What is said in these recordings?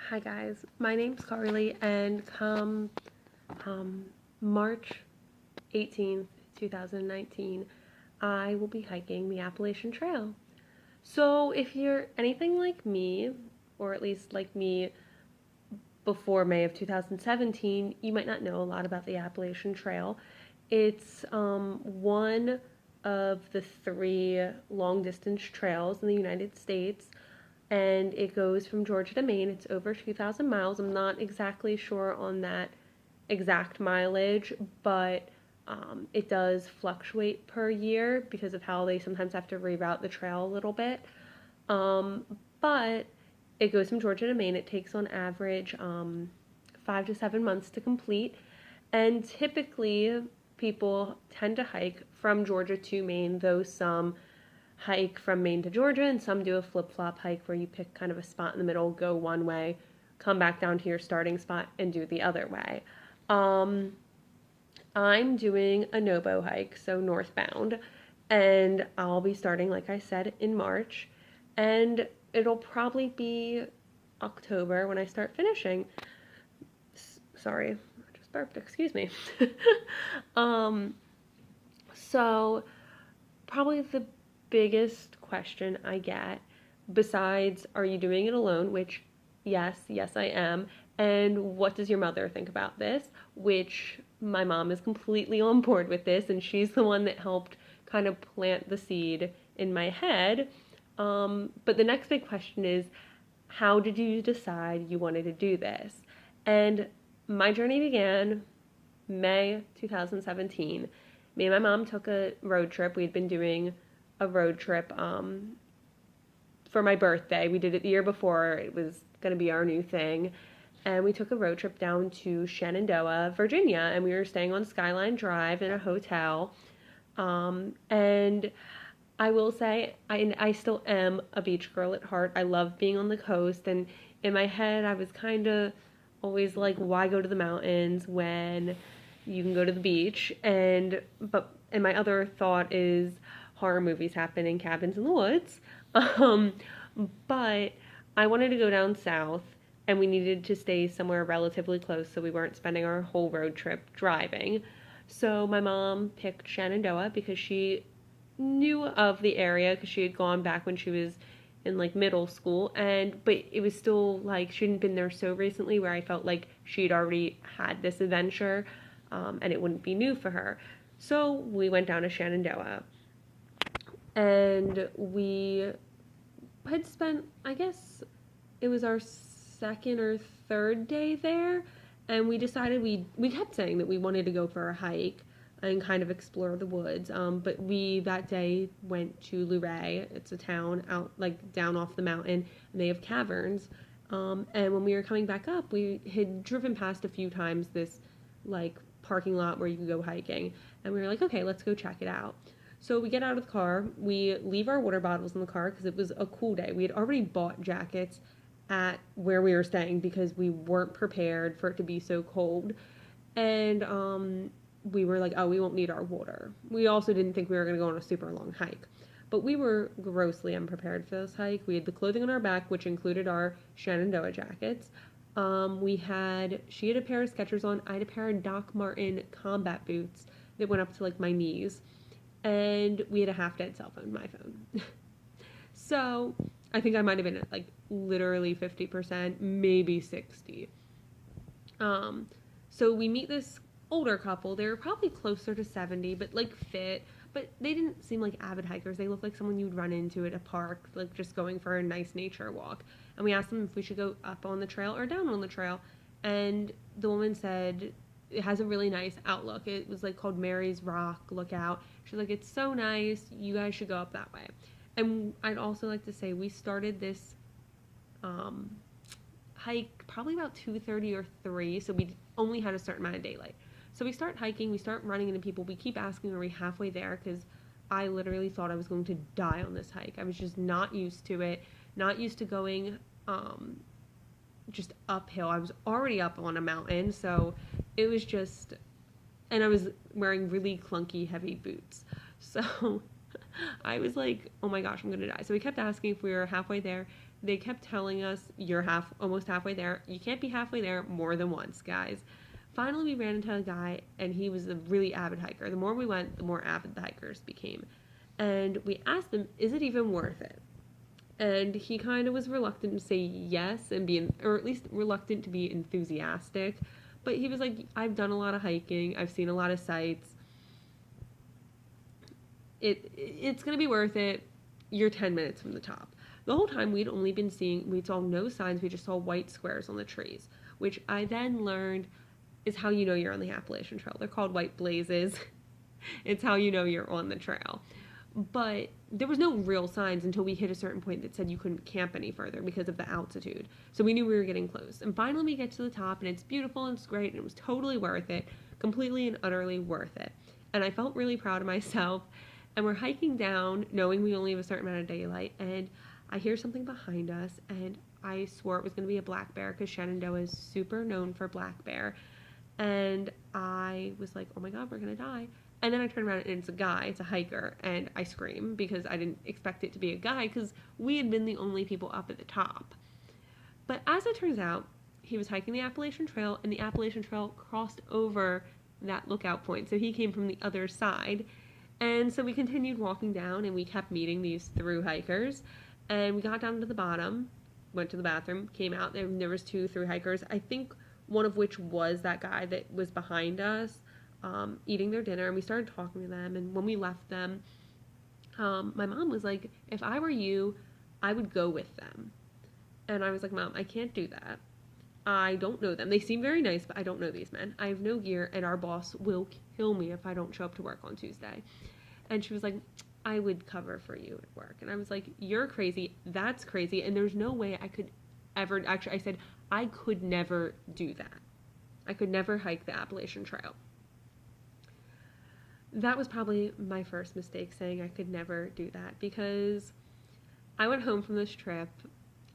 Hi guys, my name's Carly, and come March 18th, 2019, I will be hiking the Appalachian Trail. So if you're anything like me, or at least like me before May of 2017, you might not know a lot about the Appalachian Trail. It's one of the three long distance trails in the United States, and it goes from Georgia to Maine. It's over 2,000 miles. I'm not exactly sure on that exact mileage, but it does fluctuate per year because of how they sometimes have to reroute the trail a little bit. But it goes from Georgia to Maine. It takes on average 5 to 7 months to complete, and typically people tend to hike from Georgia to Maine, though some hike from Maine to Georgia and some do a flip-flop hike where you pick kind of a spot in the middle, go one way, come back down to your starting spot and do the other way. I'm doing a no-bow hike, so northbound, and I'll be starting, like I said, in March, and it'll probably be October when I start finishing. Sorry, I just burped, excuse me. um, so probably the biggest question I get, besides are you doing it alone, which yes I am, and what does your mother think about this, which my mom is completely on board with this, and she's the one that helped kind of plant the seed in my head. But the next big question is, how did you decide you wanted to do this? And my journey began May 2017. Me and my mom took a road trip. We'd been doing a road trip for my birthday. We did it the year before. It was going to be our new thing. And we took a road trip down to Shenandoah, Virginia, and we were staying on Skyline Drive in a hotel. And I will say, I still am a beach girl at heart. I love being on the coast, and in my head, I was kind of always like, why go to the mountains when you can go to the beach? And my other thought is horror movies happen in cabins in the woods. Um, but I wanted to go down south, and we needed to stay somewhere relatively close so we weren't spending our whole road trip driving. So my mom picked Shenandoah because she knew of the area because she had gone back when she was in like middle school, but it was still like she hadn't been there so recently where I felt like she'd already had this adventure, and it wouldn't be new for her. So we went down to Shenandoah, and we had spent, I guess it was our second or third day there, and we decided we kept saying that we wanted to go for a hike and kind of explore the woods. But we that day went to Luray. It's a town out like down off the mountain, and they have caverns. And when we were coming back up, we had driven past a few times this like parking lot where you could go hiking, and we were like, okay, let's go check it out. So we get out of the car, we leave our water bottles in the car because it was a cool day. We had already bought jackets at where we were staying because we weren't prepared for it to be so cold. And we were like, oh, we won't need our water. We also didn't think we were going to go on a super long hike. But we were grossly unprepared for this hike. We had the clothing on our back, which included our Shenandoah jackets. She had a pair of Skechers on. I had a pair of Doc Marten combat boots that went up to like my knees. And we had a half dead cell phone, my phone. So I think I might have been at like literally 50%, maybe 60. So we meet this older couple. They were probably closer to 70, but like fit. But they didn't seem like avid hikers. They looked like someone you'd run into at a park, like just going for a nice nature walk. And we asked them if we should go up on the trail or down on the trail. And the woman said it has a really nice outlook. It was like called Mary's Rock Lookout. She's like, it's so nice. You guys should go up that way. And I'd also like to say we started this hike probably about 2:30 or 3, so we only had a certain amount of daylight. So we start hiking, we start running into people. We keep asking, are we halfway there? Because I literally thought I was going to die on this hike. I was just not used to it, not used to going just uphill. I was already up on a mountain, so it was just, and I was wearing really clunky, heavy boots. So I was like, oh my gosh, I'm gonna die. So we kept asking if we were halfway there, They kept telling us, you're almost halfway there. You can't be halfway there more than once, guys. Finally, we ran into a guy, and he was a really avid hiker. The more we went, the more avid the hikers became. And we asked him, is it even worth it? And he kind of was reluctant to say yes and or at least reluctant to be enthusiastic. But he was like, I've done a lot of hiking. I've seen a lot of sites. It's going to be worth it. You're 10 minutes from the top. The whole time we saw no signs. We just saw white squares on the trees, which I then learned is how you know you're on the Appalachian Trail. They're called white blazes. It's how you know you're on the trail. But there was no real signs until we hit a certain point that said you couldn't camp any further because of the altitude. So we knew we were getting close. And finally we get to the top, and it's beautiful and it's great, and it was totally worth it. Completely and utterly worth it. And I felt really proud of myself. And we're hiking down, knowing we only have a certain amount of daylight, and I hear something behind us, and I swore it was going to be a black bear because Shenandoah is super known for black bear. And I was like, oh my god, we're going to die. And then I turn around and it's a guy, it's a hiker, and I scream because I didn't expect it to be a guy because we had been the only people up at the top. But as it turns out, he was hiking the Appalachian Trail, and the Appalachian Trail crossed over that lookout point. So he came from the other side. And so we continued walking down, and we kept meeting these through hikers. And we got down to the bottom, went to the bathroom, came out. There was 2 through hikers, I think one of which was that guy that was behind us, eating their dinner. And we started talking to them. And when we left them, my mom was like, if I were you, I would go with them. And I was like, Mom, I can't do that. I don't know them. They seem very nice, but I don't know these men. I have no gear, and our boss will kill me if I don't show up to work on Tuesday. And she was like, I would cover for you at work. And I was like, you're crazy. That's crazy. And there's no way I could ever, actually, I said, I could never do that. I could never hike the Appalachian Trail. That was probably my first mistake, saying I could never do that, because I went home from this trip.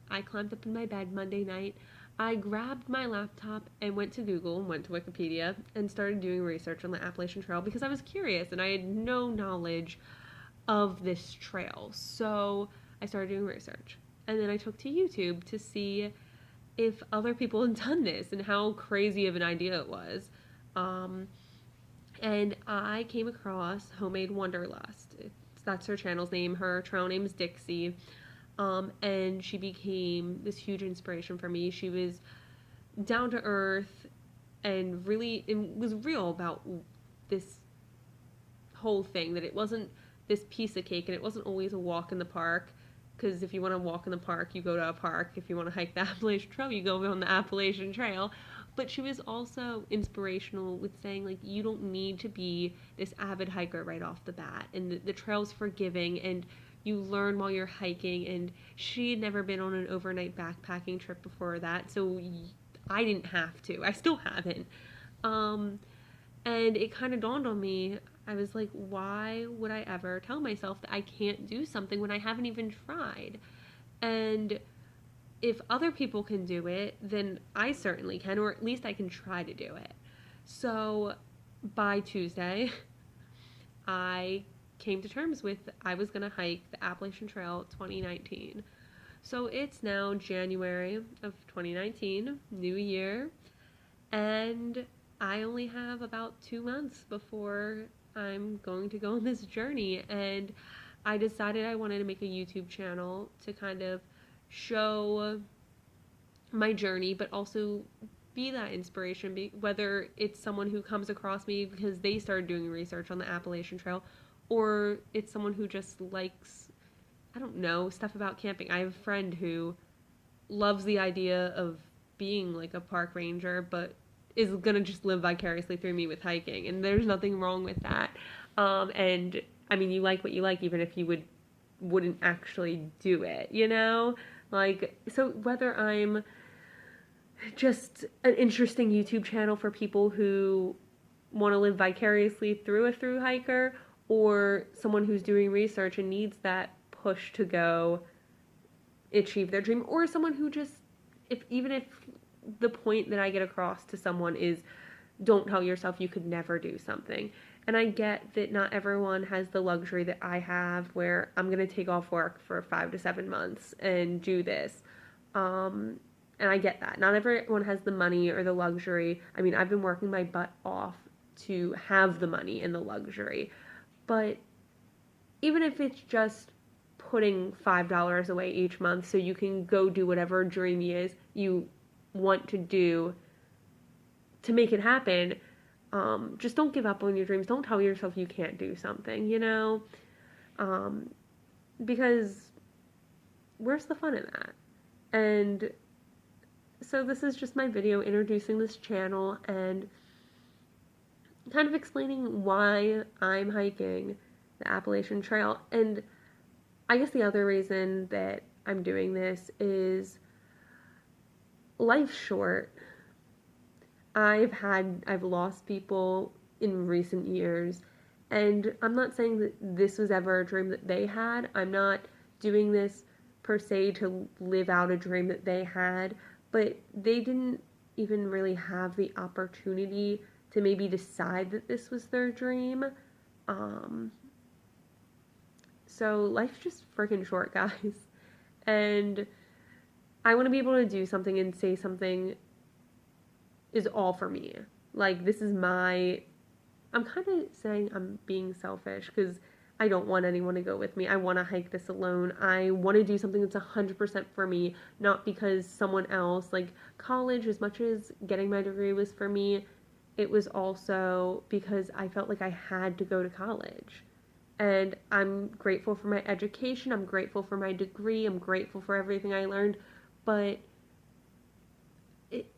I climbed up in my bed Monday night. I grabbed my laptop and went to Google and went to Wikipedia and started doing research on the Appalachian Trail because I was curious and I had no knowledge of this trail. So I started doing research. And then I took to YouTube to see if other people had done this and how crazy of an idea it was. And I came across Homemade Wanderlust. That's her channel's name. Her trail name is Dixie. And she became this huge inspiration for me. She was down to earth and really, it was real about this whole thing, that it wasn't this piece of cake and it wasn't always a walk in the park. Because if you want to walk in the park, you go to a park. If you want to hike the Appalachian Trail, you go on the Appalachian Trail. But she was also inspirational with saying, like, you don't need to be this avid hiker right off the bat. And the trail's forgiving, and you learn while you're hiking. And she had never been on an overnight backpacking trip before that, so I didn't have to. I still haven't. And it kind of dawned on me. I was like, why would I ever tell myself that I can't do something when I haven't even tried? And if other people can do it, then I certainly can, or at least I can try to do it. So by Tuesday, I came to terms with I was going to hike the Appalachian Trail 2019. So it's now January of 2019, new year, and I only have about 2 months before I'm going to go on this journey. And I decided I wanted to make a YouTube channel to kind of show my journey, but also be that inspiration, whether it's someone who comes across me because they started doing research on the Appalachian Trail, or it's someone who just likes, I don't know, stuff about camping. I have a friend who loves the idea of being like a park ranger, but is gonna just live vicariously through me with hiking, and there's nothing wrong with that. And I mean, you like what you like, even if you wouldn't actually do it, you know? Like, so whether I'm just an interesting YouTube channel for people who want to live vicariously through a thru hiker, or someone who's doing research and needs that push to go achieve their dream, or someone who just, even if the point that I get across to someone is, don't tell yourself you could never do something. And I get that not everyone has the luxury that I have where I'm going to take off work for 5 to 7 months and do this. Um, and I get that. Not everyone has the money or the luxury. I mean, I've been working my butt off to have the money and the luxury. But even if it's just putting $5 away each month so you can go do whatever dream is you want to do to make it happen, just don't give up on your dreams. Don't tell yourself you can't do something, you know? Um, because where's the fun in that? And so this is just my video introducing this channel and kind of explaining why I'm hiking the Appalachian Trail. And I guess the other reason that I'm doing this is life's short. I've lost people in recent years, and I'm not saying that this was ever a dream that they had. I'm not doing this per se to live out a dream that they had, but they didn't even really have the opportunity to maybe decide that this was their dream. Um, so life's just freaking short, guys. And I want to be able to do something and say something is all for me. Like, this is my, I'm kind of saying I'm being selfish because I don't want anyone to go with me. I want to hike this alone. I want to do something that's 100% for me, not because someone else, like college, as much as getting my degree was for me, it was also because I felt like I had to go to college. And I'm grateful for my education. I'm grateful for my degree. I'm grateful for everything I learned. But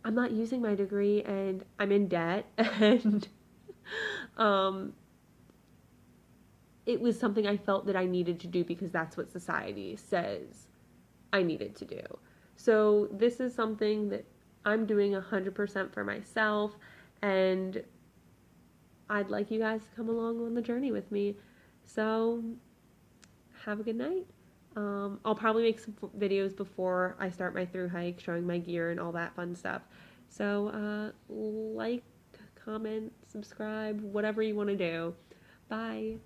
I'm not using my degree and I'm in debt. And um, it was something I felt that I needed to do because that's what society says I needed to do. So this is something that I'm doing 100% for myself, and I'd like you guys to come along on the journey with me. So have a good night. I'll probably make some videos before I start my through hike showing my gear and all that fun stuff. So like, comment, subscribe, whatever you want to do. Bye.